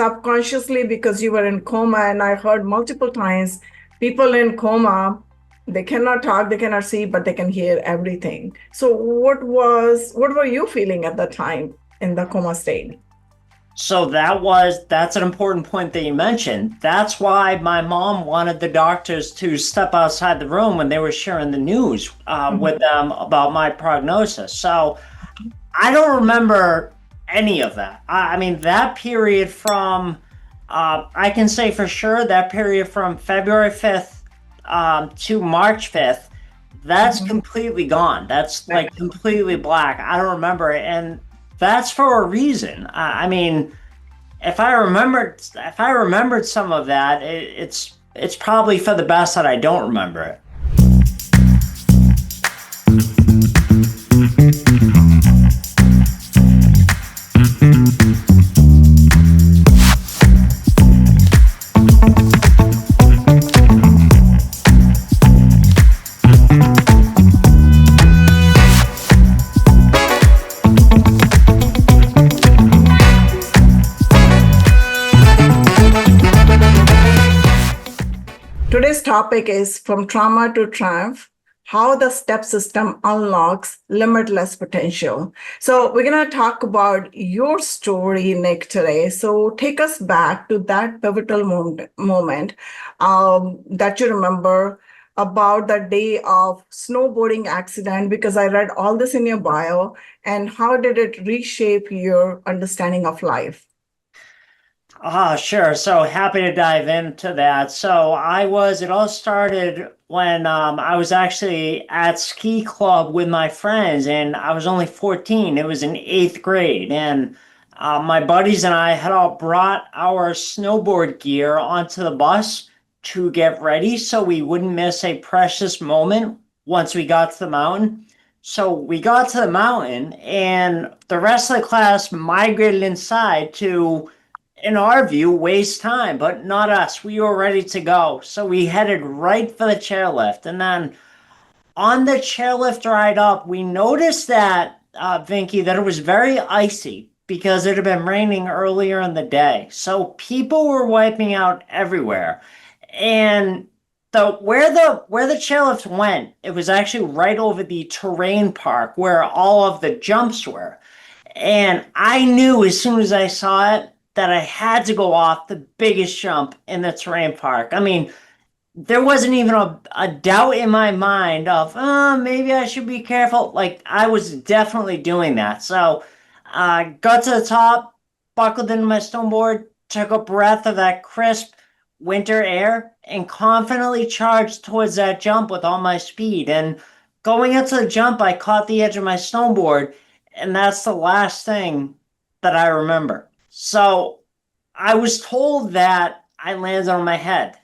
subconsciously because you were in coma, and I heard multiple times people in coma, they cannot talk, they cannot see, but they can hear everything. So what were you feeling at the time in the coma state? So that's an important point that you mentioned. That's why my mom wanted the doctors to step outside the room when they were sharing the news with Mhm. them about my prognosis. So I don't remember any of that. I mean, that period from, I can say for sure that period from February 5th to March 5th, that's Mhm. completely gone. That's like Right. completely black. I don't remember it. And that's for a reason. I mean, if I remembered some of that, it's probably for the best that I don't remember it. Today's topic is From Trauma to Triumph: How the Step System Unlocks Limitless Potential. So, we're going to talk about your story, Nick, today. So, take us back to that pivotal moment that you remember about the day of snowboarding accident, because I read all this in your bio. And how did it reshape your understanding of life? Sure. So happy to dive into that. It all started when I was actually at ski club with my friends, and I was only 14. It was in eighth grade. And my buddies and I had all brought our snowboard gear onto the bus to get ready so we wouldn't miss a precious moment once we got to the mountain. So we got to the mountain, and the rest of the class migrated inside to, in our view, waste time, but not us. We were ready to go. So we headed right for the chairlift. And then on the chairlift ride up, we noticed that, Vinky, that it was very icy because it had been raining earlier in the day. So people were wiping out everywhere. And where the chairlift went, it was actually right over the terrain park where all of the jumps were. And I knew as soon as I saw it that I had to go off the biggest jump in the terrain park. I mean, there wasn't even a doubt in my mind of, maybe I should be careful. Like, I was definitely doing that. So I got to the top, buckled into my snowboard, took a breath of that crisp winter air, and confidently charged towards that jump with all my speed. And going into the jump, I caught the edge of my snowboard, and that's the last thing that I remember. So I was told that I landed on my head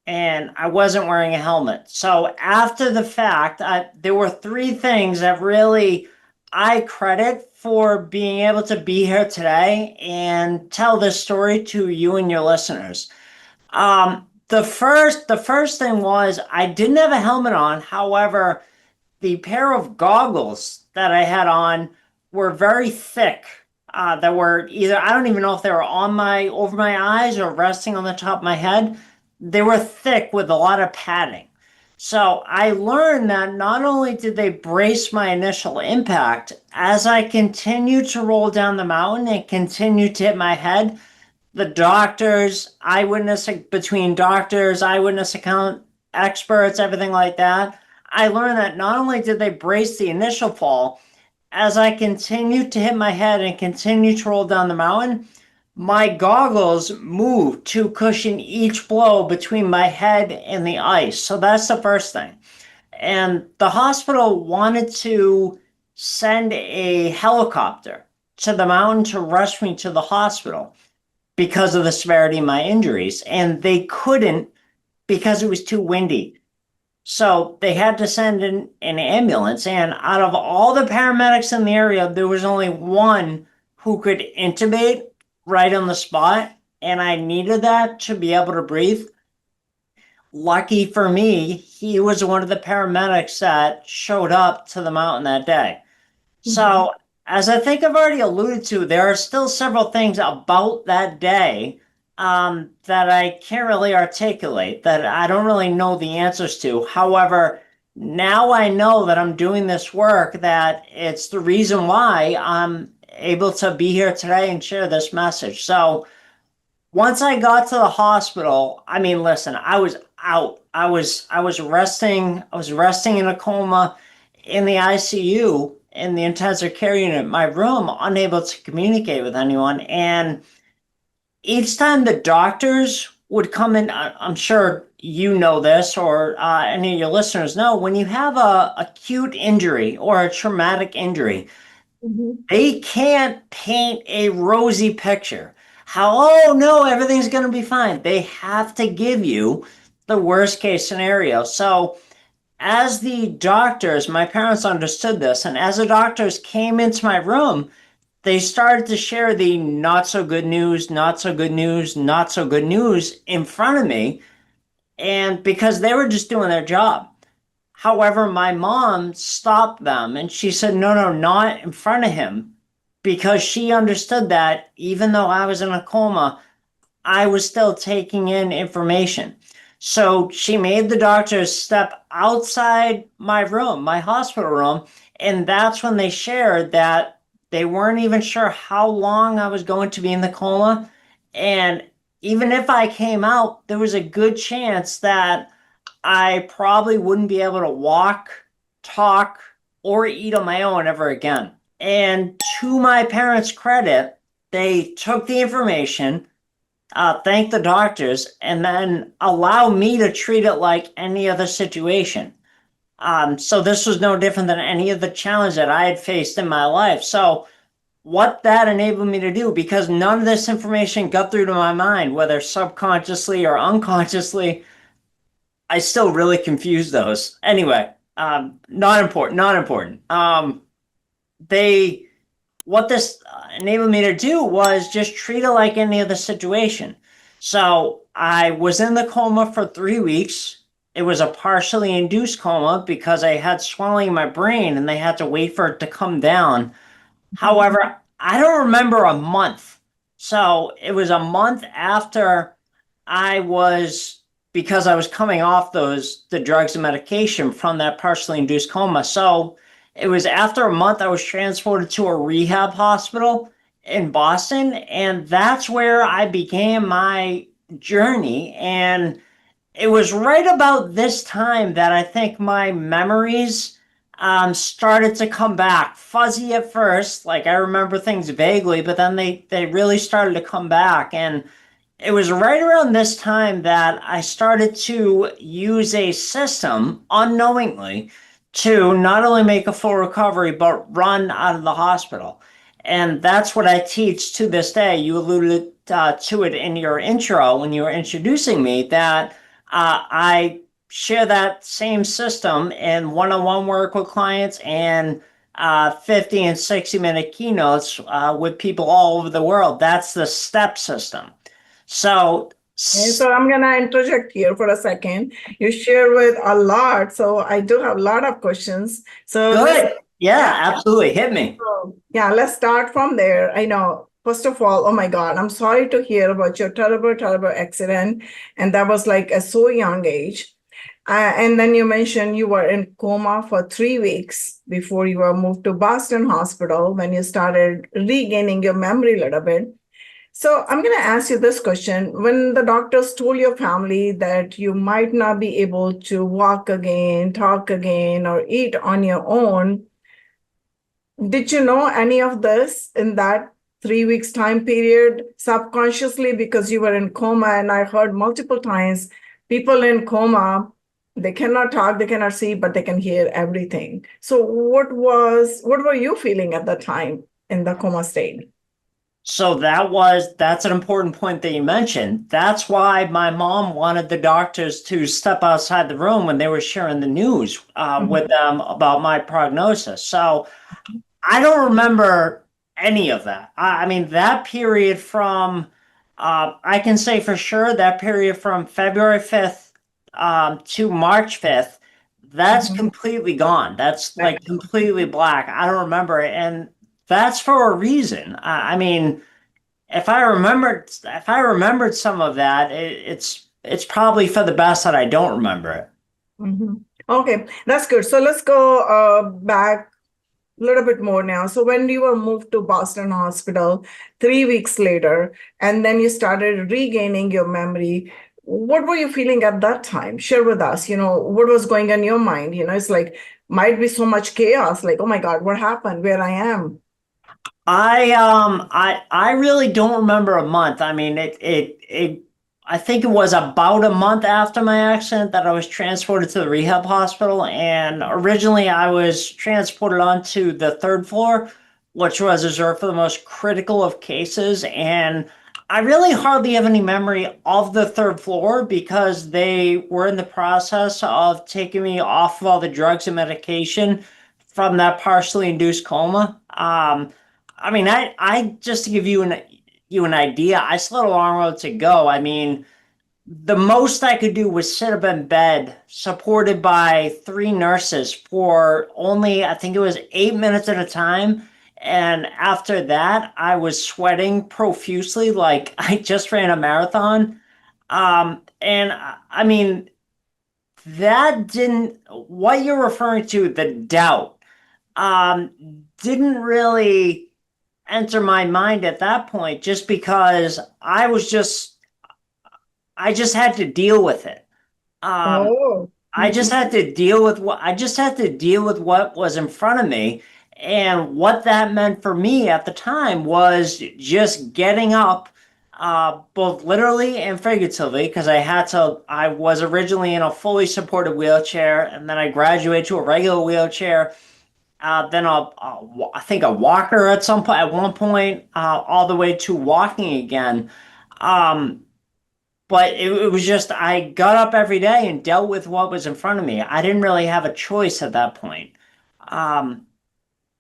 and I wasn't wearing a helmet. So after the fact, there were three things that really I credit for being able to be here today and tell this story to you and your listeners. The first thing was I didn't have a helmet on. However, the pair of goggles that I had on were very thick. That were either, I don't even know if they were on my over my eyes or resting on the top of my head. They were thick with a lot of padding. So I learned that not only did they brace my initial impact, as I continued to roll down the mountain and continued to hit my head, the doctors, between doctors, eyewitness account experts, everything like that, I learned that not only did they brace the initial fall, as I continued to hit my head and continued to roll down the mountain, my goggles moved to cushion each blow between my head and the ice. So that's the first thing. And the hospital wanted to send a helicopter to the mountain to rush me to the hospital because of the severity of my injuries. And they couldn't because it was too windy. So they had to send an ambulance. And out of all the paramedics in the area, there was only one who could intubate right on the spot. And I needed that to be able to breathe. Lucky for me, he was one of the paramedics that showed up to the mountain that day. Mhm. So as I think I've already alluded to, there are still several things about that day that I can't really articulate, that I don't really know the answers to. However, now I know that I'm doing this work, that it's the reason why I'm able to be here today and share this message. So once I got to the hospital, I mean, listen, I was out. I was resting. I was resting in a coma in the ICU in the intensive care unit, in my room, unable to communicate with anyone. And each time the doctors would come in, I'm sure you know this, or any of your listeners know, when you have a acute injury or a traumatic injury, Mhm. they can't paint a rosy picture. How, oh no, everything's going to be fine. They have to give you the worst case scenario. So, as the doctors, my parents understood this, and as the doctors came into my room, they started to share the not so good news, not so good news, not so good news in front of me. And because they were just doing their job. However, my mom stopped them and she said, no, no, not in front of him, because she understood that even though I was in a coma, I was still taking in information. So she made the doctors step outside my room, my hospital room, and that's when they shared that they weren't even sure how long I was going to be in the coma. And even if I came out, there was a good chance that I probably wouldn't be able to walk, talk, or eat on my own ever again. And to my parents' credit, they took the information, thank the doctors, and then allow me to treat it like any other situation. So this was no different than any of the challenge that I had faced in my life. So what that enabled me to do, because none of this information got through to my mind, whether subconsciously or unconsciously, I still really confuse those. Anyway, not important, not important. They what this enabled me to do was just treat it like any other situation. So I was in the coma for 3 weeks. It was a partially induced coma because I had swelling in my brain and they had to wait for it to come down. However, I don't remember a month. So it was a month after I was, because I was coming off the drugs and medication from that partially induced coma. So it was after a month I was transported to a rehab hospital in Boston, and that's where I began my journey. And it was right about this time that I think my memories started to come back. Fuzzy at first, like I remember things vaguely, but then they really started to come back. And it was right around this time that I started to use a system unknowingly to not only make a full recovery, but run out of the hospital. And that's what I teach to this day. You alluded to it in your intro when you were introducing me, that I share that same system in one-on-one work with clients and 50 and 60-minute keynotes with people all over the world. That's the STEP system. So, Okay, so I'm gonna interject here for a second. You share with a lot, so I do have a lot of questions. So let's, good. Yeah, yeah, absolutely. Hit me. yeah, let's start from there. I know, first of all, oh my God, I'm sorry to hear about your terrible, terrible accident, and that was like at so young age. And then you mentioned you were in coma for 3 weeks before you were moved to Boston Hospital when you started regaining your memory a little bit. So I'm going to ask you this question. When the doctors told your family that you might not be able to walk again, talk again, or eat on your own, did you know any of this in that 3 weeks time period subconsciously because you were in coma? And I heard multiple times people in coma, they cannot talk, they cannot see, but they can hear everything. So what were you feeling at the time in the coma state? So that's an important point that you mentioned. That's why my mom wanted the doctors to step outside the room when they were sharing the news with Mhm. them about my prognosis. So I don't remember any of that. I mean, that period from, I can say for sure that period from February 5th to March 5th, that's Mhm. completely gone. That's Right. like completely black. I don't remember it. And that's for a reason. I mean, if I remembered some of that, it's probably for the best that I don't remember it. Mhm. Okay, that's good. So let's go back a little bit more now. So when you were moved to Boston Hospital 3 weeks later, and then you started regaining your memory, what were you feeling at that time? Share with us, what was going on in your mind? It's like might be so much chaos, like, oh my God, what happened? Where I am? I really don't remember a month. I mean, I think it was about a month after my accident that I was transported to the rehab hospital. And originally I was transported onto the third floor, which was reserved for the most critical of cases. And I really hardly have any memory of the third floor because they were in the process of taking me off of all the drugs and medication from that partially induced coma. I mean, I just to give you an idea, I still had a long road to go. I mean, the most I could do was sit up in bed, supported by three nurses for only, I think it was 8 minutes at a time. And after that, I was sweating profusely, like I just ran a marathon. And I mean, that didn't, what you're referring to, the doubt, um, didn't really enter my mind at that point just because I just had to deal with it. Um, Oh. I just had to deal with what was in front of me. And what that meant for me at the time was just getting up, both literally and figuratively, because I was originally in a fully supported wheelchair, and then I graduated to a regular wheelchair, then I think a walker at some point, at one point, all the way to walking again. Um, but it was just, I got up every day and dealt with what was in front of me. I didn't really have a choice at that point. Um,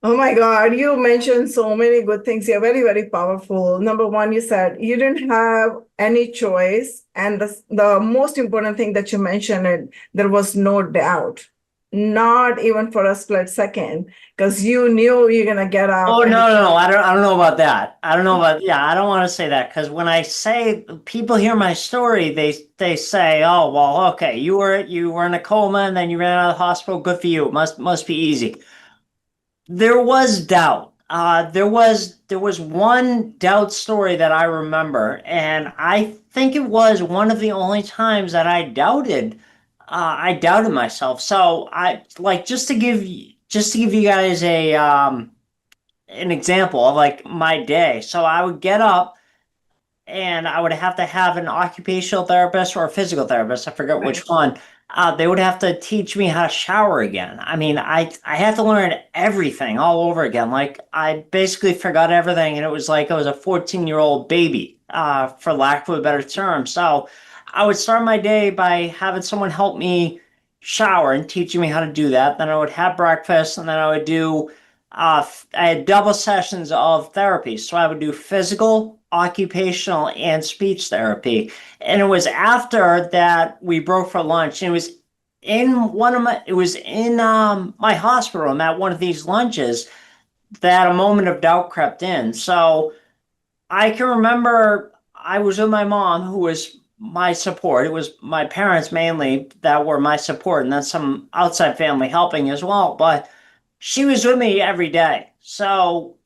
Oh my God, you mentioned so many good things. You're very, very powerful. Number one, you said you didn't have any choice. And the most important thing that you mentioned, there was no doubt, not even for a split second, because you knew you're going to get up oh and no, I don't know about that. I don't know about, yeah, I don't want to say that because when I say people hear my story, they say, oh well, okay, you were in a coma and then you ran out of the hospital. Good for you. Must be easy. There was doubt. There was one doubt story that I remember, and I think it was one of the only times that I doubted myself. So I like just to give you guys a an example of like my day. So I would get up and I would have to have an occupational therapist or a physical therapist. I forget which right. one. They would have to teach me how to shower again. I mean, I had to learn everything all over again. Like I basically forgot everything, and it was like I was a 14-year-old baby, for lack of a better term. So I would start my day by having someone help me shower and teaching me how to do that. Then I would have breakfast, and then I would do I had double sessions of therapy. So I would do physical, occupational, and speech therapy. And it was after that we broke for lunch. And it was in my hospital room at one of these lunches that a moment of doubt crept in. So I can remember I was with my mom, who was my support. It was my parents mainly that were my support, and then some outside family helping as well. But she was with me every day. So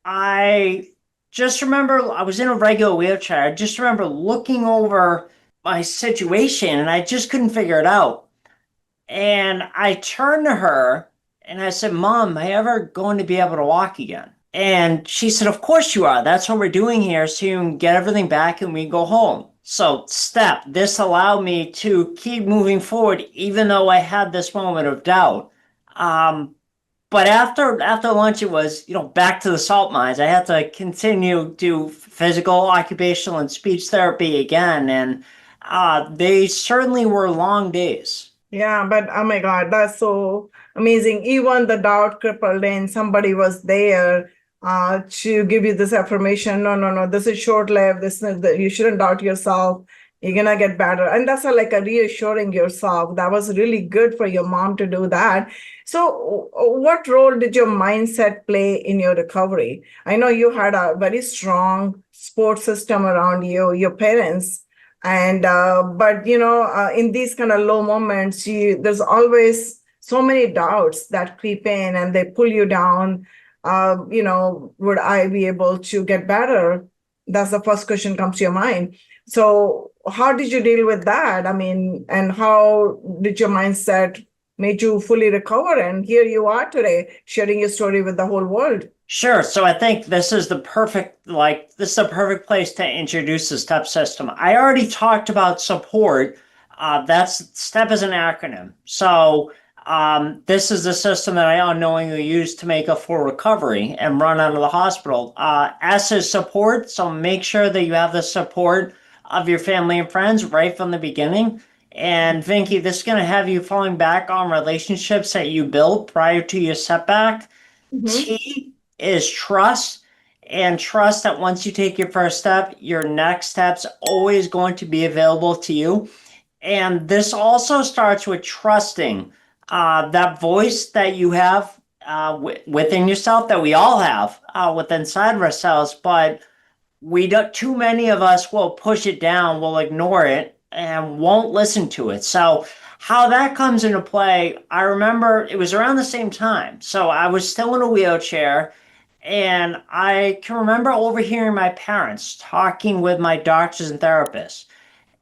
I just remember I was in a regular wheelchair. I just remember looking over my situation and I just couldn't figure it out. And I turned to her and I said, Mom, am I ever going to be able to walk again? And she said, Of course you are. That's what we're doing here, so you can get everything back and we can go home. So, this allowed me to keep moving forward, even though I had this moment of doubt. Um, but after lunch, it was, back to the salt mines. I had to continue to physical, occupational, and speech therapy again, and they certainly were long days. Yeah, but oh my God, that's so amazing. Even the doubt crippled in, somebody was there to give you this affirmation. No, no, no, this is short-lived. You shouldn't doubt yourself. You're gonna get better. And that's like a reassuring yourself. That was really good for your mom to do that. So what role did your mindset play in your recovery? I know you had a very strong support system around you, your parents. And but in these kind of low moments, there's always so many doubts that creep in and they pull you down. Would I be able to get better? That's the first question comes to your mind. So how did you deal with that? I mean, and how did your mindset made you fully recover? And here you are today, sharing your story with the whole world. Sure. So I think this is the perfect place to introduce the STEP system. I already talked about support. That's STEP is an acronym. So this is the system that I unknowingly used to make a full recovery and run out of the hospital. S is support. So make sure that you have the support of your family and friends right from the beginning. And Vinky, this is going to have you falling back on relationships that you built prior to your setback. Mhm. T is trust, and trust that once you take your first step, your next step's always going to be available to you. And this also starts with trusting that voice that you have within yourself, that we all have within inside of ourselves, but we don't, too many of us will push it down, will ignore it, and won't listen to it. So how that comes into play, I remember it was around the same time. So I was still in a wheelchair, and I can remember overhearing my parents talking with my doctors and therapists.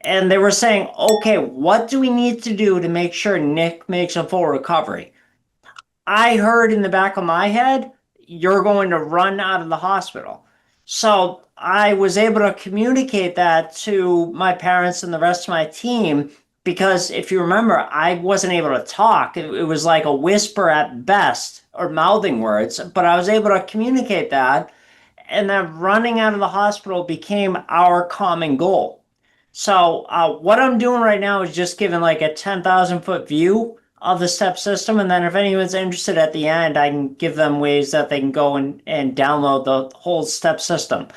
And they were saying, okay, what do we need to do to make sure Nick makes a full recovery? I heard in the back of my head, you're going to run out of the hospital. So I was able to communicate that to my parents and the rest of my team because if you remember, I wasn't able to talk. It was like a whisper at best or mouthing words, but I was able to communicate that. And then running out of the hospital became our common goal. So what I'm doing right now is just giving like a 10,000 foot view of the step system. And then if anyone's interested at the end, I can give them ways that they can go and download the whole step system.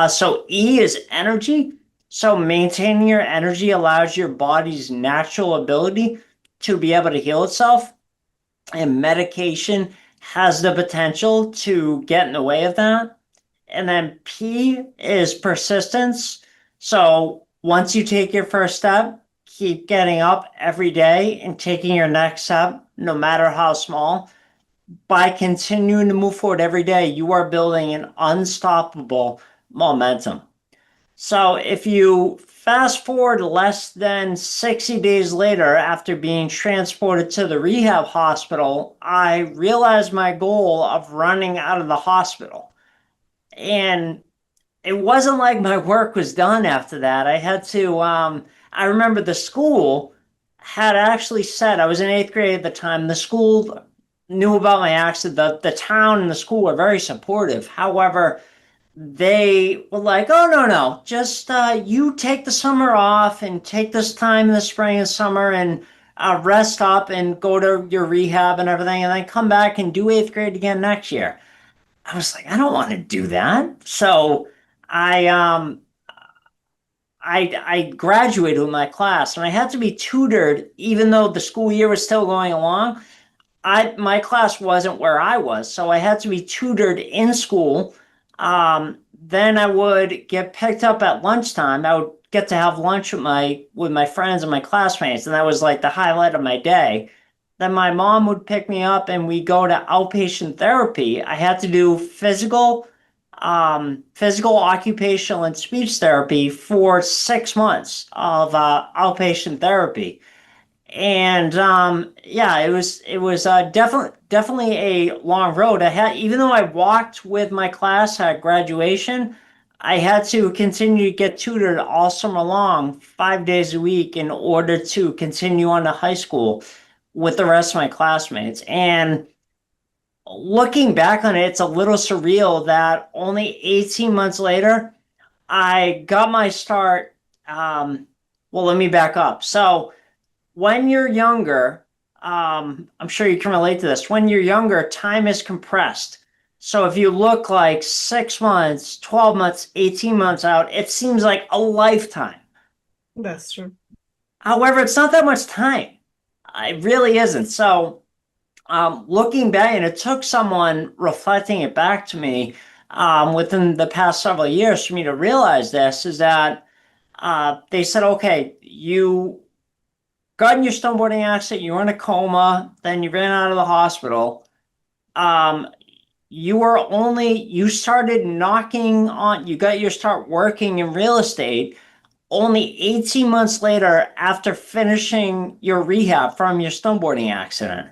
So E is energy. So maintaining your energy allows your body's natural ability to be able to heal itself. And medication has the potential to get in the way of that. And then P is persistence. So once you take your first step, keep getting up every day and taking your next step, no matter how small. By continuing to move forward every day, you are building an unstoppable momentum. So if you fast forward less than 60 days later, after being transported to the rehab hospital, I realized my goal of running out of the hospital. And it wasn't like my work was done after that. I had to, I remember the school had actually said, I was in eighth grade at the time, the school knew about my accident. The town and the school were very supportive. However, they were like, oh, no, no, just you take the summer off and take this time in the spring and summer and rest up and go to your rehab and everything, and then come back and do eighth grade again next year. I was like, I don't want to do that. So I um I graduated with my class and I had to be tutored even though the school year was still going along. My class wasn't where I was, so I had to be tutored in school. Then I would get picked up at lunchtime. I would get to have lunch with my friends and my classmates, and that was like the highlight of my day. Then my mom would pick me up and we go to outpatient therapy. I had to do physical, occupational, and speech therapy for 6 months of outpatient therapy. And yeah, it was definitely a long road. I had even though I walked with my class at graduation, I had to continue to get tutored all summer long, 5 days a week, in order to continue on to high school with the rest of my classmates. And looking back on it, it's a little surreal that only 18 months later, I got my start. Well, let me back up. So when you're younger, I'm sure you can relate to this. When you're younger, time is compressed. So if you look like 6 months, 12 months, 18 months out, it seems like a lifetime. That's true. However, it's not that much time. It really isn't. So, looking back, and it took someone reflecting it back to me within the past several years for me to realize this is that they said, okay, you got in your snowboarding accident, you were in a coma, then you ran out of the hospital. Um, you started knocking on, you got your start working in real estate only 18 months later after finishing your rehab from your snowboarding accident.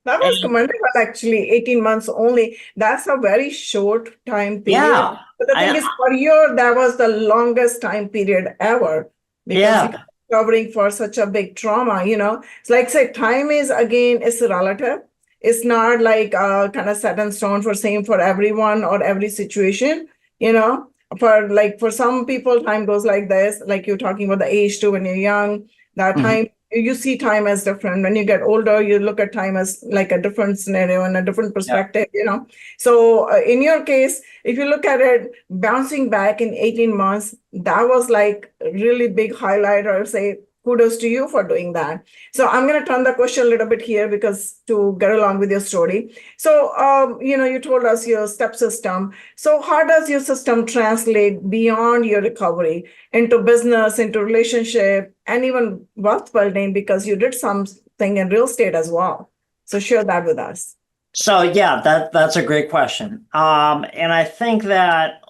That was And commendable, actually, 18 months only. That's a very short time period. yeah, But the thing is, for you, that was the longest time period ever because you're yeah, recovering for such a big trauma, you know. It's like, say, time is again, is relative. It's not like kind of set in stone for same for everyone or every situation, you know. For some people, time goes like this, like you're talking about the age too when you're young, that mhm, time you see time as different. When you get older, you look at time as like a different scenario and a different yeah. perspective, you know. So in your case, if you look at it, bouncing back in 18 months, that was like a really big highlight, or say kudos to you for doing that. So I'm going to turn the question a little bit here because to get along with your story. So, you told us your step system. So how does your system translate beyond your recovery into business, into relationship, and even wealth building, because you did something in real estate as well. So share that with us. So yeah, that's a great question. And I think that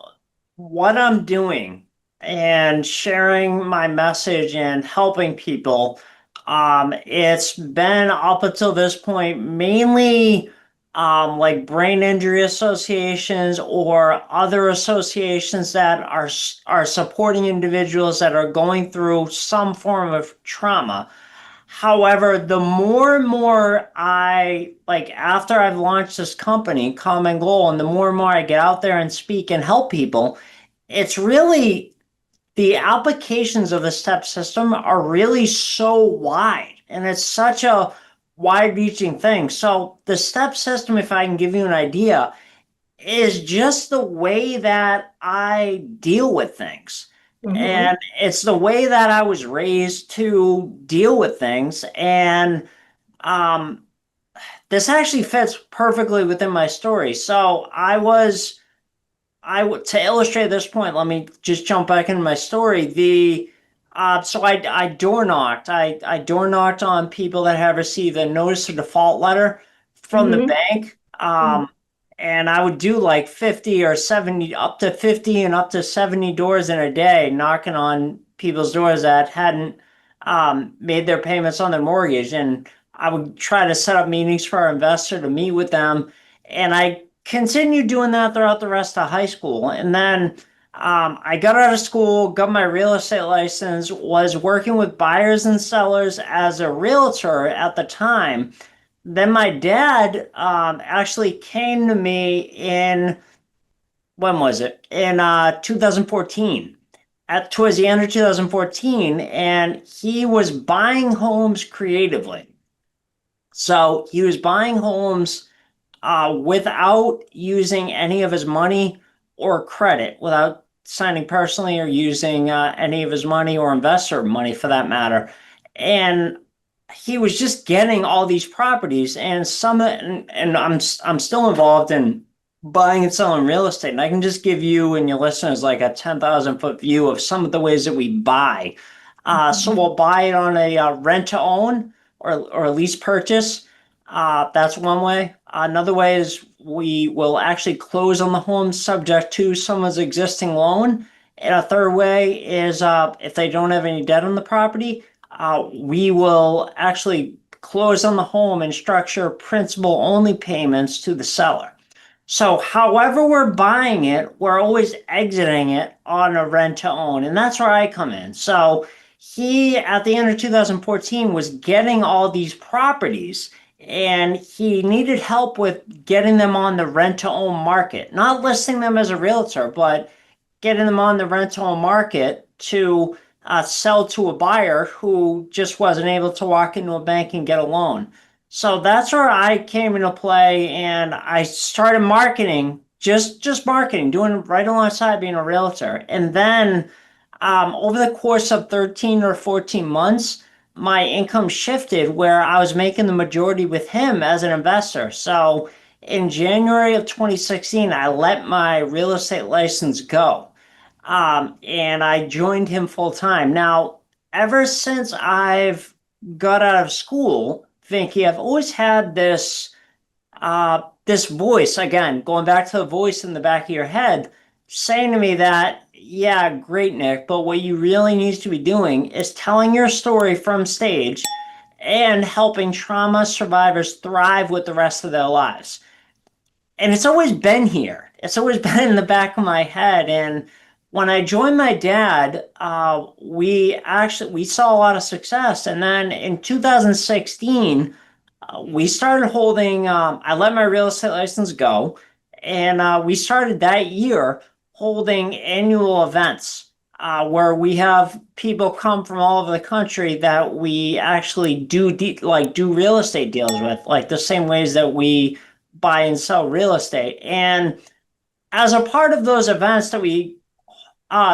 what I'm doing and sharing my message and helping people, it's been up until this point mainly like brain injury associations or other associations that are supporting individuals that are going through some form of trauma. However, the more and more I like after I've launched this company, Common Goal, and the more and more I get out there and speak and help people, it's really the applications of the step system are really so wide and it's such a wide reaching thing. So, the step system, if I can give you an idea, is just the way that I deal with things. Mm-hmm. And it's the way that I was raised to deal with things. And um, this actually fits perfectly within my story. So to illustrate this point, let me just jump back into my story. I door knocked. I door knocked on people that have received a notice of default letter from the Mm-hmm. bank. And I would do like 50 or 70, up to 50 and up to 70 doors in a day, knocking on people's doors that hadn't made their payments on their mortgage. And I would try to set up meetings for our investor to meet with them. And I continued doing that throughout the rest of high school. And then I got out of school, got my real estate license, was working with buyers and sellers as a realtor at the time. Then my dad actually came to me in, when was it? In 2014, towards the end of 2014, and he was buying homes creatively. So he was buying homes without using any of his money or credit, without signing personally or using any of his money or investor money for that matter. And he was just getting all these properties and and I'm still involved in buying and selling real estate. And I can just give you and your listeners like a 10,000 foot view of some of the ways that we buy. So we'll buy it on a rent to own or lease purchase. That's one way. Another way is we will actually close on the home subject to someone's existing loan. And a third way is if they don't have any debt on the property, we will actually close on the home and structure principal only payments to the seller. So, however we're buying it, we're always exiting it on a rent to own. And that's where I come in. So, he, at the end of 2014, was getting all these properties and he needed help with getting them on the rent to own market, not listing them as a realtor, but getting them on the rent to own market to sell to a buyer who just wasn't able to walk into a bank and get a loan. So that's where I came into play and I started marketing, just marketing, doing right alongside being a realtor. And then over the course of 13 or 14 months, my income shifted where I was making the majority with him as an investor. So in January of 2016, I let my real estate license go. And I joined him full time. Now, ever since I've got out of school, Vinky, I've always had this voice, again, going back to the voice in the back of your head, saying to me that, yeah, great, Nick, but what you really need to be doing is telling your story from stage and helping trauma survivors thrive with the rest of their lives. And it's always been here. It's always been in the back of my head. And when I joined my dad, we saw a lot of success. And then in 2016, we started holding. I let my real estate license go, and we started that year holding annual events where we have people come from all over the country that we actually do real estate deals with, like the same ways that we buy and sell real estate. And as a part of those events that we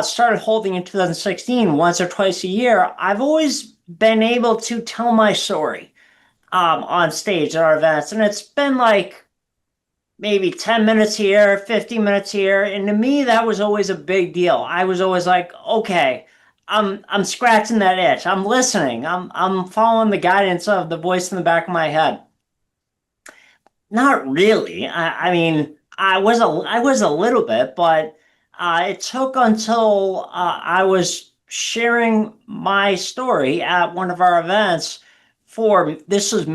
started holding in 2016, once or twice a year, I've always been able to tell my story on stage at our events. And it's been like maybe 10 minutes here, 15 minutes here. And to me, that was always a big deal. I was always like, okay, I'm scratching that itch. I'm listening. I'm following the guidance of the voice in the back of my head. Not really. I mean, I was a little bit, but it took until I was sharing my story at one of our events for this is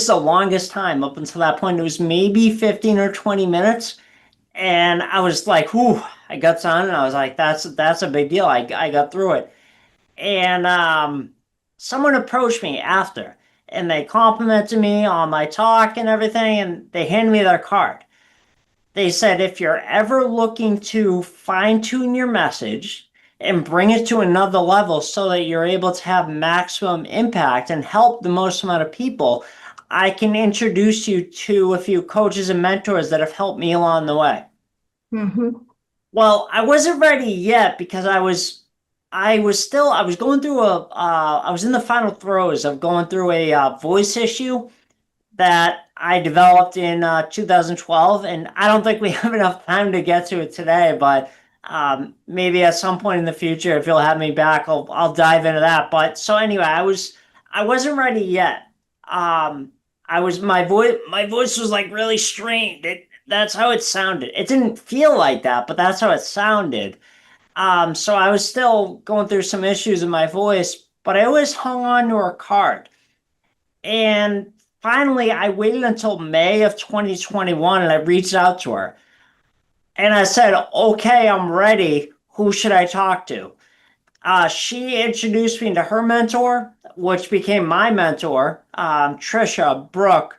the longest time up until that point. It was maybe 15 or 20 minutes. And I was like, whew, I got on and I was like, that's a big deal. I got through it. And someone approached me after and they complimented me on my talk and everything, and they handed me their card. They said, if you're ever looking to fine tune your message and bring it to another level so that you're able to have maximum impact and help the most amount of people, I can introduce you to a few coaches and mentors that have helped me along the way. Mm-hmm. Well, I wasn't ready yet because I was going through I was in the final throes of going through a voice issue that I developed in 2012, and I don't think we have enough time to get to it today, but maybe at some point in the future, if you'll have me back, I'll dive into that. But so anyway, I wasn't ready yet. My voice was like really strained. That's how it sounded. It didn't feel like that, but that's how it sounded. So I was still going through some issues in my voice, but I always hung on to her card. And finally, I waited until May of 2021 and I reached out to her. And I said, okay, I'm ready. Who should I talk to? She introduced me to her mentor, which became my mentor, Trisha Brooke.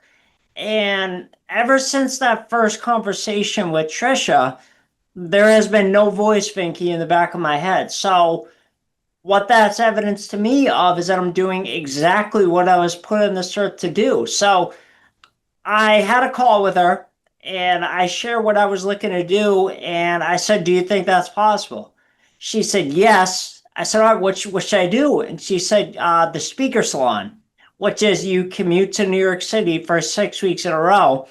And ever since that first conversation with Trisha, there has been no voice, Vinky, in the back of my head. So what that's evidence to me of is that I'm doing exactly what I was put in this earth to do. So I had a call with her and I shared what I was looking to do. And I said, do you think that's possible? She said, yes. I said, all right, what should I do? And she said, the speaker salon, which is you commute to New York City for 6 weeks in a row.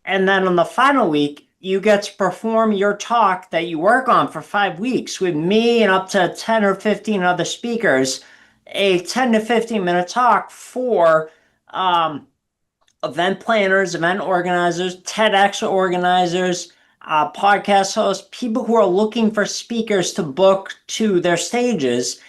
And then on the final week, you get to perform your talk that you work on for 5 weeks with me and up to 10 or 15 other speakers, a 10 to 15 minute talk for event planners, event organizers, TEDx organizers, podcast hosts, people who are looking for speakers to book to their stages,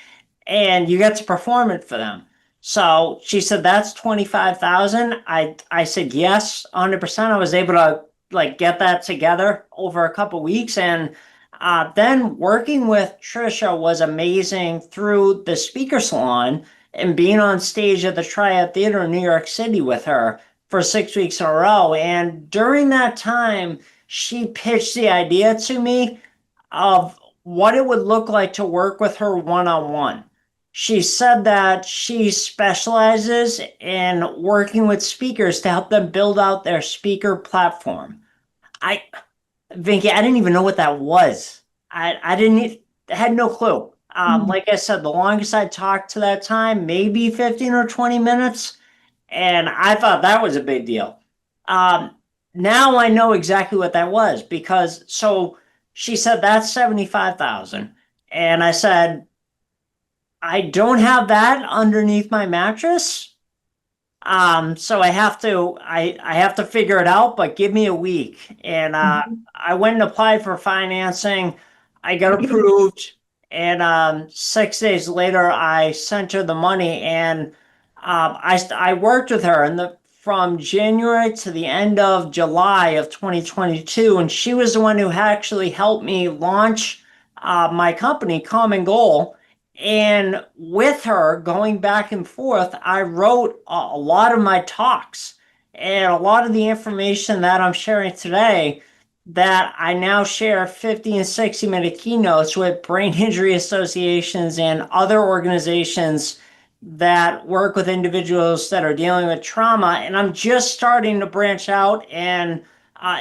and you get to perform it for them. So she said, that's 25,000. I said, yes, 100%. I was able to like get that together over a couple weeks. And then working with Trisha was amazing through the speaker salon and being on stage at the Triad Theater in New York City with her for 6 weeks in a row. And during that time, she pitched the idea to me of what it would look like to work with her one-on-one. She said that she specializes in working with speakers to help them build out their speaker platform. I, Vinky, I didn't even know what that was. I had no clue. Mhm. Like I said, the longest I talked to that time, maybe 15 or 20 minutes. And I thought that was a big deal. Um, Now I know exactly what that was because so she said that's 75,000. And I said, I don't have that underneath my mattress. So I have to figure it out, but give me a week. And Mhm. I went and applied for financing. I got approved, and 6 days later, I sent her the money, and I worked with her from January to the end of July of 2022, and she was the one who actually helped me launch my company, Common Goal. And with her going back and forth, I wrote a lot of my talks and a lot of the information that I'm sharing today that I now share 50 and 60-minute keynotes with brain injury associations and other organizations that work with individuals that are dealing with trauma. And I'm just starting to branch out and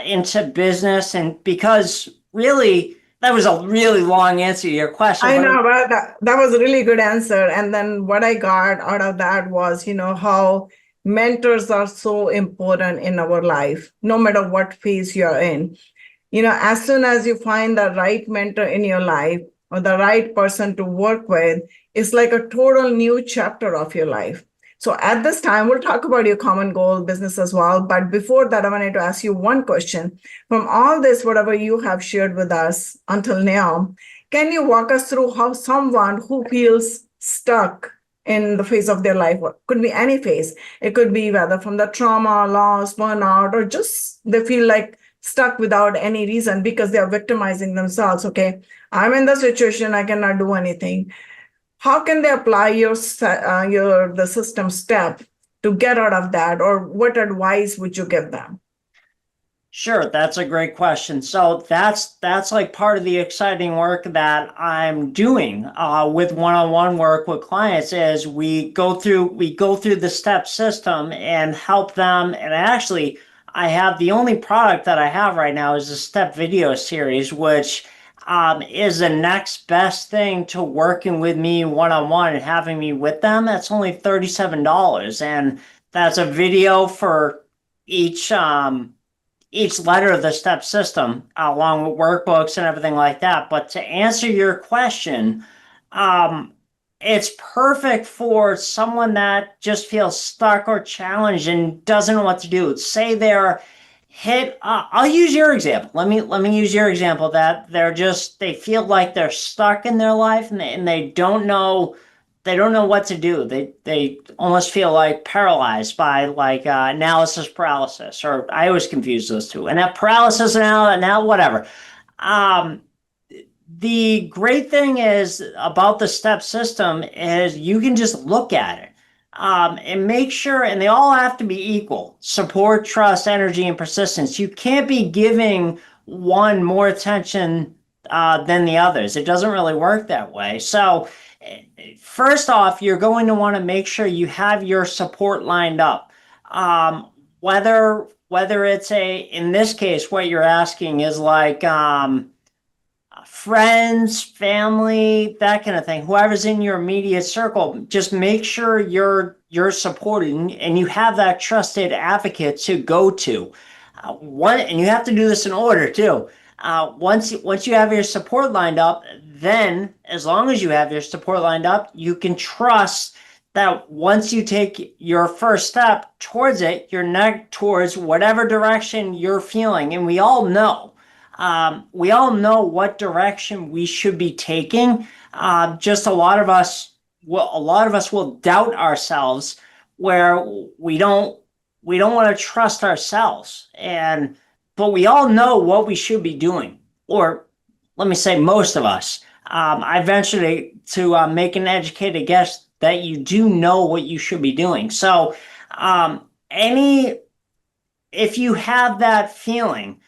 into business. And because really, that was a really long answer to your question, I but know, but that was a really good answer. And then what I got out of that was, how mentors are so important in our life, no matter what phase you're in. As soon as you find the right mentor in your life or the right person to work with, it's like a total new chapter of your life. So at this time, we'll talk about your common goal business as well. But before that, I wanted to ask you one question. From all this, whatever you have shared with us until now, can you walk us through how someone who feels stuck in the phase of their life, or could be any phase, it could be whether from the trauma, loss, burnout, or just they feel like stuck without any reason because they are victimizing themselves. Okay, I'm in the situation, I cannot do anything. How can they apply your the system step to get out of that, or what advice would you give them? sure, that's a great question. So that's like part of the exciting work that I'm doing with one-on-one work with clients is we go through the step system and help them. And actually, I have the only product that I have right now is a step video series, which is the next best thing to working with me one-on-one and having me with them. That's only $37, and that's a video for each each letter of the step system, along with workbooks and everything like that. But to answer your question, um, it's perfect for someone that just feels stuck or challenged and doesn't know what to do. Say they're hit. I'll use your example. Let me use your example that they feel like they're stuck in their life and they don't know what to do. They almost feel like paralyzed by like analysis paralysis, or I always confuse those two. And that paralysis now whatever. Um, the great thing is about the step system is you can just look at it and make sure, and they all have to be equal: support, trust, energy, and persistence. You can't be giving one more attention than the others. It doesn't really work that way. So, first off, you're going to want to make sure you have your support lined up. Whether it's in this case, what you're asking is like, friends, family, that kind of thing. Whoever's in your immediate circle, just make sure you're supporting and you have that trusted advocate to go to. And you have to do this in order too. Once you have your support lined up, then as long as you have your support lined up, you can trust that once you take your first step towards it, you're next towards whatever direction you're feeling. And we all know what direction we should be taking. Just a lot of us will doubt ourselves where we don't want to trust ourselves. But we all know what we should be doing, or let me say, most of us. I venture to make an educated guess that you do know what you should be doing. So, any if you have that feeling,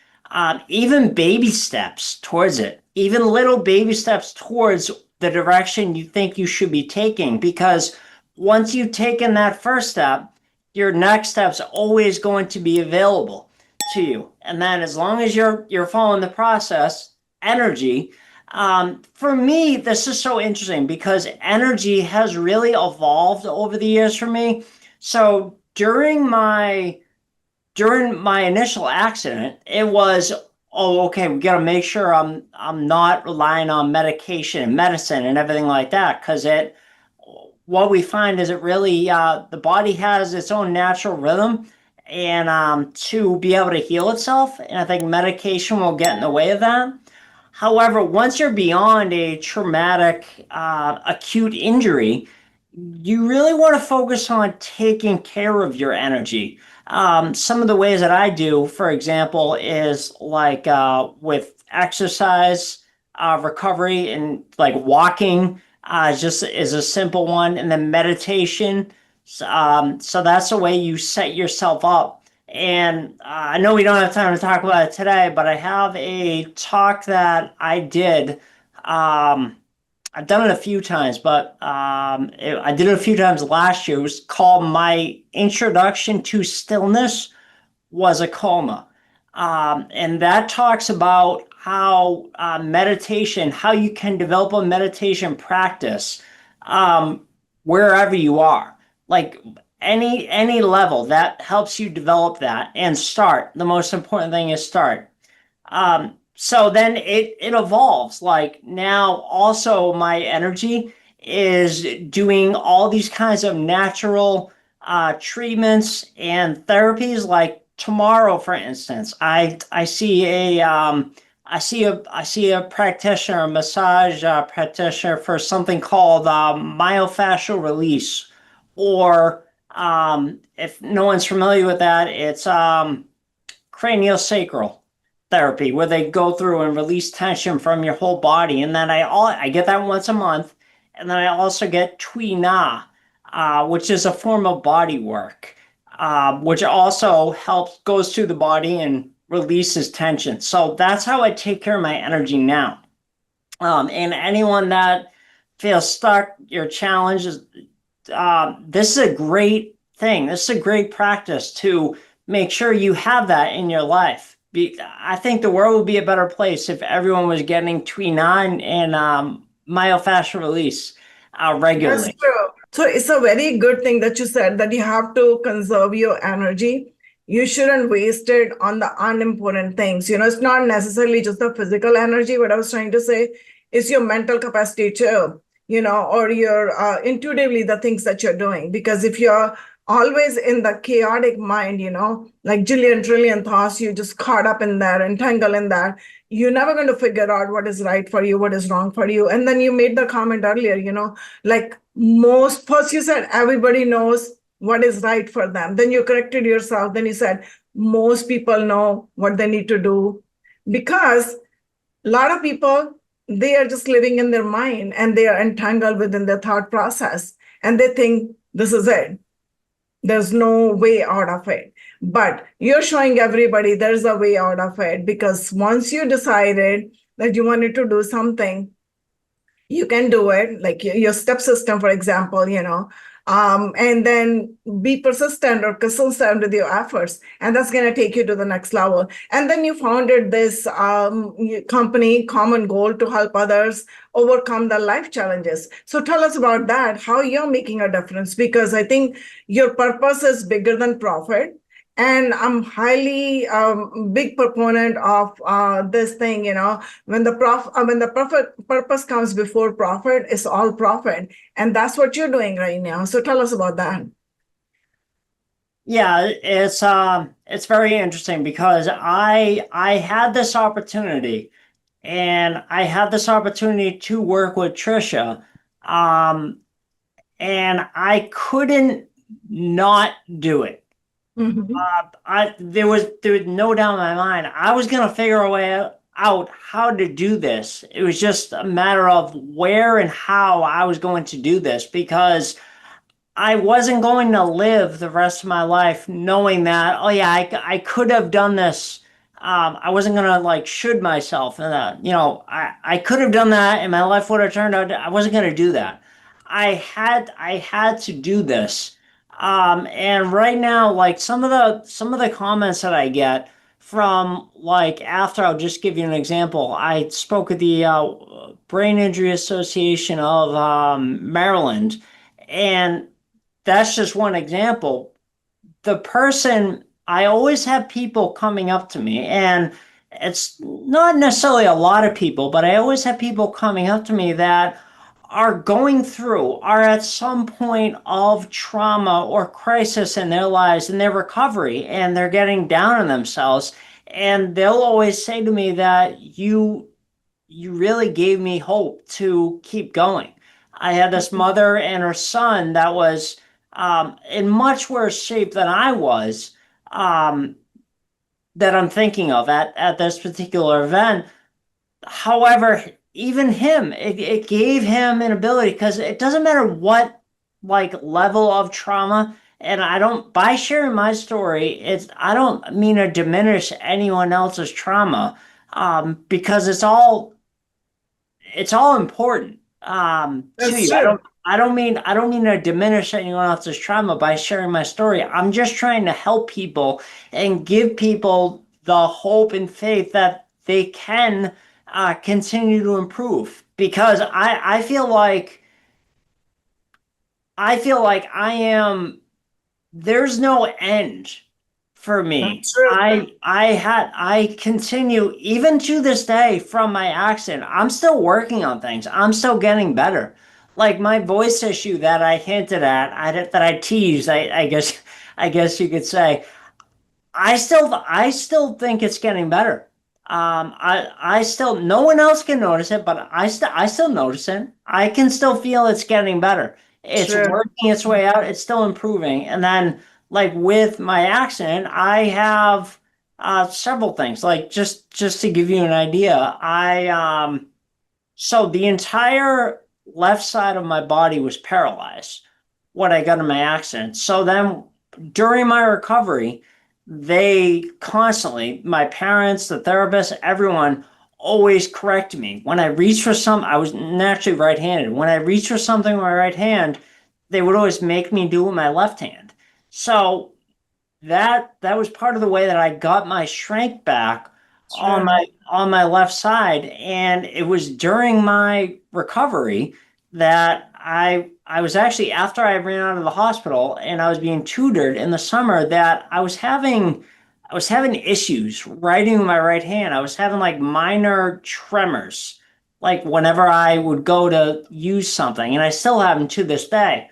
even baby steps towards it, even little baby steps towards the direction you think you should be taking, because once you've taken that first step, your next step's always going to be available to you. And then as long as you're following the process, energy, For me, this is so interesting because energy has really evolved over the years for me. So during my initial accident, it was, oh, okay, we got to make sure I'm not relying on medication and medicine and everything like that, because it what we find is it really the body has its own natural rhythm and to be able to heal itself, and I think medication will get in the way of that. However, once you're beyond a traumatic acute injury, you really want to focus on taking care of your energy. Some of the ways that I do, for example, is like with exercise, recovery, and like walking, just is a simple one, and then meditation. So that's the way you set yourself up. And I know we don't have time to talk about it today, but I have a talk that I did. I've done it a few times, but I did it a few times last year. It was called My Introduction to Stillness Was a Coma. And that talks about how meditation, how you can develop a meditation practice wherever you are. Like any level that helps you develop that and start. The most important thing is start. So then it evolves. Like now, also my energy is doing all these kinds of natural treatments and therapies. Like tomorrow, for instance, I see a practitioner, a massage practitioner for something called myofascial release, or if no one's familiar with that, it's craniosacral therapy, where they go through and release tension from your whole body. And then I get that once a month, and then I also get Tui Na, which is a form of body work, which also helps goes through the body and releases tension. So that's how I take care of my energy now. And anyone that feels stuck, your challenge is this is a great thing. This is a great practice to make sure you have that in your life. I think the world would be a better place if everyone was getting Twi9 and myofascial release That's regularly. true. So it's a very good thing that you said that you have to conserve your energy. You shouldn't waste it on the unimportant things. It's not necessarily just the physical energy. What I was trying to say is your mental capacity too, or your intuitively the things that you're doing. Because if you're always in the chaotic mind, like jillion trillion thoughts, you just caught up in that, entangled in that, you're never going to figure out what is right for you, what is wrong for you. And then you made the comment earlier, like most, first you said everybody knows what is right for them. Then you corrected yourself. Then you said most people know what they need to do, because a lot of people, they are just living in their mind and they are entangled within their thought process and they think this is it. There's no way out of it. But you're showing everybody there's a way out of it, because once you decided that you wanted to do something, you can do it, like your step system, for example, and then be persistent or consistent with your efforts. And that's going to take you to the next level. And then you founded this company, Common Goal, to help others overcome the life challenges. So tell us about that, how you're making a difference, because I think your purpose is bigger than profit. And I'm highly big proponent of this thing, when the profit purpose comes before profit, it's all profit. And that's what you're doing right now. So tell us about that. Yeah, it's very interesting because I had this opportunity, and I had this opportunity to work with Trisha, um, and I couldn't not do it. Mhm. There was no doubt in my mind. I was gonna figure a way out how to do this. It was just a matter of where and how I was going to do this, because I wasn't going to live the rest of my life knowing that, oh yeah, I could have done this. I wasn't gonna like should myself, and I could have done that and my life would have turned out. I wasn't gonna do that. I had to do this. And right now, like some of the comments that I get from like after, I'll just give you an example. I spoke at the Brain Injury Association of Maryland, and that's just one example. The person, I always have people coming up to me, and it's not necessarily a lot of people, but I always have people coming up to me that are going through, are at some point of trauma or crisis in their lives, in their recovery, and they're getting down on themselves. And they'll always say to me that you really gave me hope to keep going. I had this mother and her son that was in much worse shape than I was, um, that I'm thinking of at this particular event. However, even him, it gave him an ability, because it doesn't matter what like level of trauma. And I don't, by sharing my story, I don't mean to diminish anyone else's trauma, because it's all important to That's you. true. I don't mean to diminish anyone else's trauma by sharing my story. I'm just trying to help people and give people the hope and faith that they can continue to improve. Because I feel like I am, there's no end for me. That's true. I continue even to this day from my accident. I'm still working on things. I'm still getting better. Like my voice issue that I hinted at, that I teased, I guess you could say. I still think it's getting better. I still, no one else can notice it, but I still notice it. I can still feel it's getting better. It's True. working its way out. It's still improving. And then, like with my accident, I have several things. Like just to give you an idea, so the entire left side of my body was paralyzed when I got in my accident. So then during my recovery, they constantly, my parents, the therapist, everyone always corrected me. When I reached for something, I was naturally right-handed. When I reached for something with my right hand, they would always make me do it with my left hand. So that was part of the way that I got my strength back True. on my left side. And it was during my recovery that I was actually, after I ran out of the hospital and I was being tutored in the summer, that I was having issues writing with my right hand. I was having like minor tremors, like whenever I would go to use something, and I still have them to this day.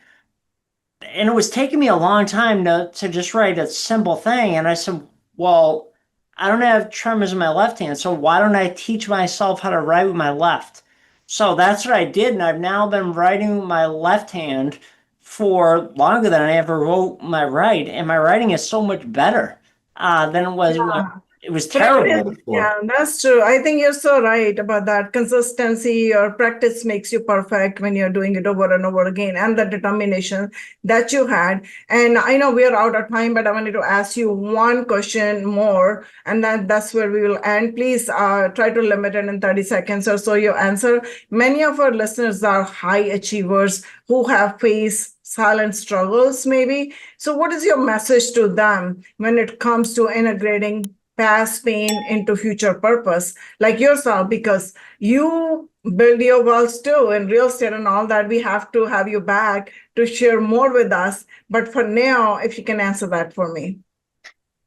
And it was taking me a long time to just write a simple thing. And I said, well, I don't have tremors in my left hand, so why don't I teach myself how to write with my left? So that's what I did, and I've now been writing with my left hand for longer than I ever wrote my right, and my writing is so much better than it was when Yeah. it was Practice, terrible before. yeah, that's true. I think you're so right about that. Consistency or practice makes you perfect when you're doing it over and over again, and the determination that you had. And I know we are out of time, but I wanted to ask you one question more, and that's where we will end. Please try to limit it in 30 seconds or so your answer. Many of our listeners are high achievers who have faced silent struggles, maybe. So, what is your message to them when it comes to integrating past pain into future purpose, like yourself, because you build your wealth too in real estate and all that? We have to have you back to share more with us. But for now, if you can answer that for me.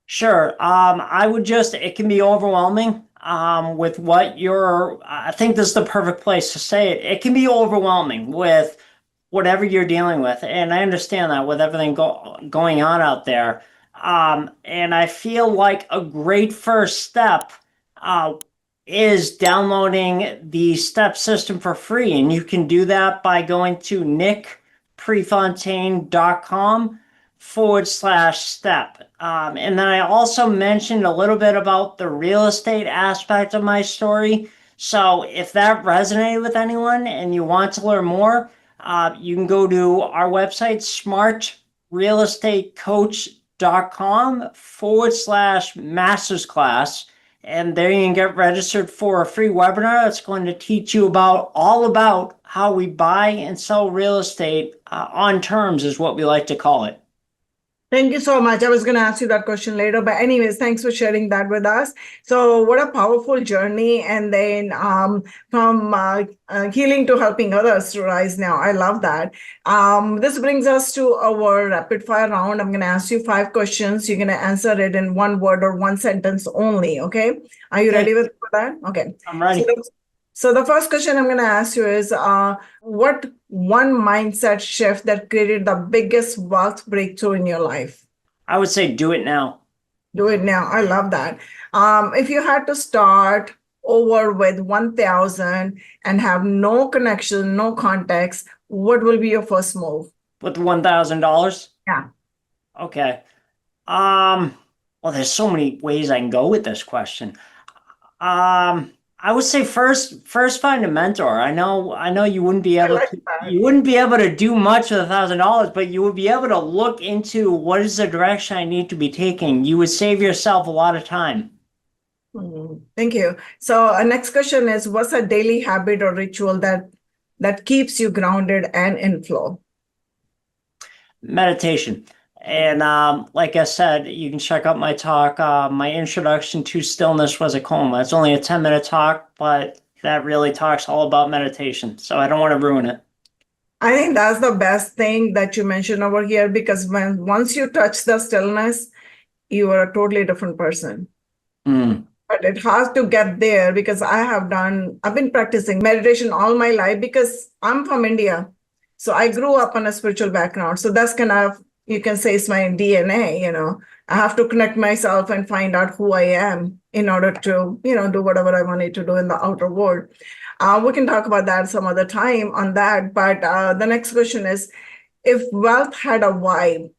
Sure. I would just, it can be overwhelming with what you're, I think this is the perfect place to say it. It can be overwhelming with whatever you're dealing with. And I understand that with everything going on out there. And I feel like a great first step uh, is downloading the step system for free. And you can do that by going to nickprefontaine.com/step. And then I also mentioned a little bit about the real estate aspect of my story. So if that resonated with anyone and you want to learn more, you can go to our website, smartrealestatecoach.com/mastersclass. And there you can get registered for a free webinar that's going to teach you all about how we buy and sell real estate on terms, is what we like to call it. Thank you so much. I was going to ask you that question later, but anyways, thanks for sharing that with us. So, what a powerful journey, and then from healing to helping others to rise now. I love that. This brings us to our rapid fire round. I'm going to ask you 5 questions. You're going to answer it in one word or one sentence only. Okay. Are you Okay, ready with that? Okay. I'm So, ready. the first question I'm going to ask you is what one mindset shift that created the biggest wealth breakthrough in your life? I would say do it now. Do it now. I love that. If you had to start over with 1,000 and have no connection, no context, what will be your first move? With $1,000? Yeah. Okay. Well, there's so many ways I can go with this question. I would say first find a mentor. I know you wouldn't be I able like to that. you wouldn't be able to do much with $1,000, but you would be able to look into what is the direction I need to be taking. You would save yourself a lot of time. Thank you. So, next question is, what's a daily habit or ritual that keeps you grounded and in flow? Meditation. And like I said, you can check out my talk. My introduction to stillness was a coma. It's only a 10-minute talk, but that really talks all about meditation. So I don't want to ruin it. I think that's the best thing that you mentioned over here, because once you touch the stillness, you are a totally different person. Mm. But it has to get there, because I've been practicing meditation all my life because I'm from India. So I grew up on a spiritual background. So that's kind of, you can say it's my DNA. I have to connect myself and find out who I am in order to, do whatever I wanted to do in the outer world. We can talk about that some other time on that. But the next question is, if wealth had a vibe,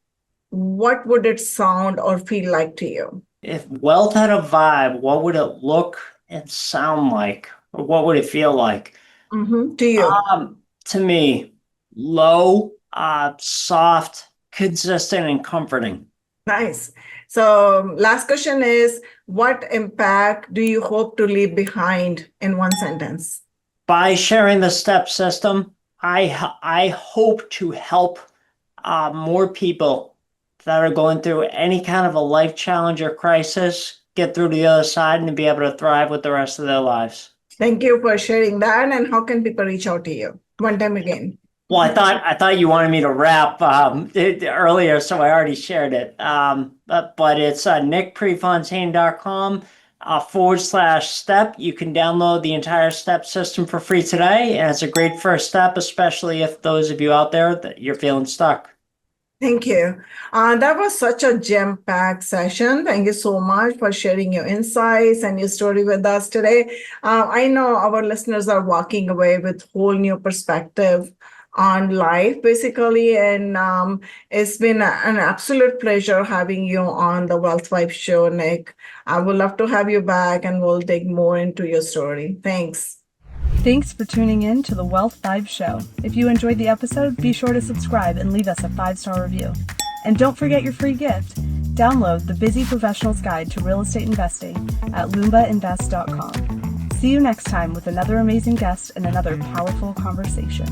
what would it sound or feel like to you? If wealth had a vibe, what would it look and sound like? Or what would it feel like? To you. To me, low, soft, consistent, and comforting. Nice. So, last question is, what impact do you hope to leave behind in one sentence? By sharing the step system, I hope to help more people that are going through any kind of a life challenge or crisis get through to the other side and to be able to thrive with the rest of their lives. Thank you for sharing that. And how can people reach out to you? One time again. Well, I thought you wanted me to rap earlier, so I already shared it. But it's nickprefontaine.com /step. You can download the entire step system for free today, and it's a great first step, especially if those of you out there that you're feeling stuck. Thank you. That was such a gem-packed session. Thank you so much for sharing your insights and your story with us today. I know our listeners are walking away with whole new perspective on life, basically. And it's been an absolute pleasure having you on the Wealth Vibe Show, Nick. I would love to have you back, and we'll dig more into your story. Thanks. Thanks for tuning in to the Wealth Vibe Show. If you enjoyed the episode, be sure to subscribe and leave us a 5-star review. And don't forget your free gift. Download the Busy Professional's Guide to Real Estate Investing at loombainvest.com. See you next time with another amazing guest and another powerful conversation.